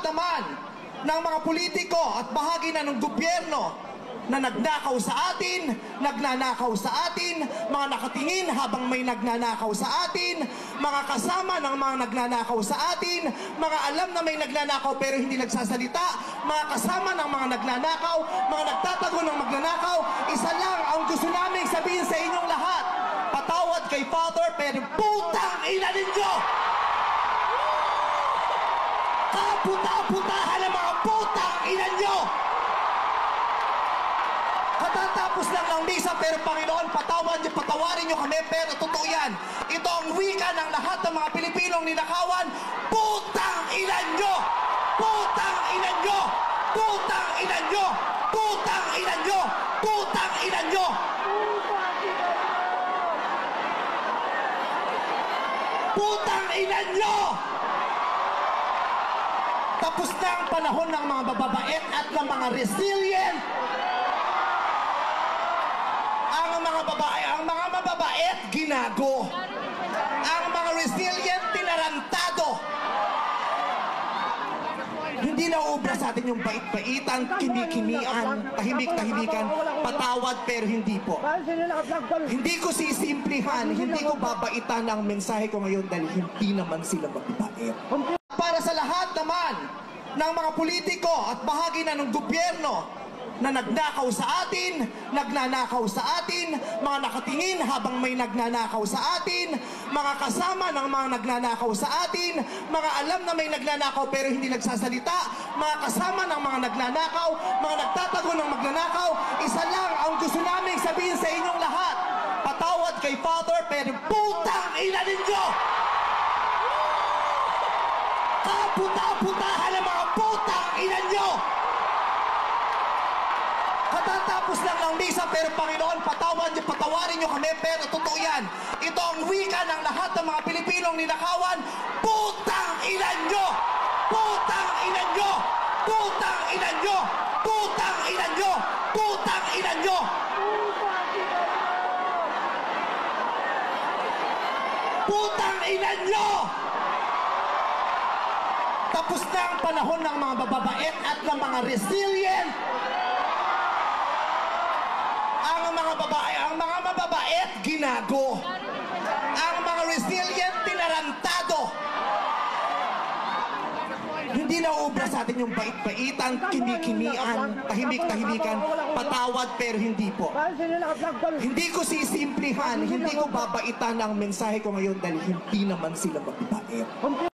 naman ng mga politiko at bahagi na ng gobyerno na nagnakaw sa atin, nagnanakaw sa atin, mga nakatingin habang may nagnanakaw sa atin, mga kasama ng mga nagnanakaw sa atin, mga alam na may nagnanakaw pero hindi nagsasalita, mga kasama ng mga nagnanakaw, mga nagtatago ng magnanakaw. Isa lang ang gusto namin sabihin sa inyong lahat: patawad kay Father, pero putang ina ninyo! Kaputa-putahan ng mga putang ina nyo! Katatapos lang ng misa, pero Panginoon, patawarin nyo kami, pero totoo yan. Ito ang wika ng lahat ng mga Pilipinong ninakawan: putang ina nyo! Putang ina nyo! Putang ina nyo! Putang ina nyo! Putang ina nyo! Putang ina nyo! Tapos na ang panahon ng mga bababait at ng mga resilient. Ang mga mababait, ginago. Ang mga resilient, tinarantado. Hindi na uubra sa atin yung bait-baitan, kimi-kimian, tahimik-tahimikan, patawad pero hindi po. Hindi ko sisimplihan, hindi ko babaitan ang mensahe ko ngayon dahil hindi naman sila mababait. Para sa lahat naman ng mga politiko at bahagi na ng gobyerno na nagnakaw sa atin, nagnanakaw sa atin, mga nakatingin habang may nagnanakaw sa atin, mga kasama ng mga nagnanakaw sa atin, mga alam na may nagnanakaw pero hindi nagsasalita, mga kasama ng mga nagnanakaw, mga nagtatago ng magnanakaw. Isa lang ang gusto namin sabihin sa inyong lahat: patawad kay Father, pero putang ina ninyo! Kaputa-putahan ng mga putang ina nyo! Katatapos lang ng misa, pero Panginoon, patawarin nyo kami, pero totoo yan. Ito ang wika ng lahat ng mga Pilipinong ninakawan: putang ina nyo! Putang ina nyo! Putang ina nyo! Putang ina nyo! Putang ina nyo! Putang ina nyo! Tapos na ang panahon ng mga bababait at ng mga resilient. Ang mga mababait, ginago. Ang mga resilient, tinarantado. Hindi na uubra sa atin yung bait-baitan, kimi-kimian, tahimik-tahimikan, patawad pero hindi po. Hindi ko sisimplihan, hindi ko babaitan ang mensahe ko ngayon dahil hindi naman sila mababait.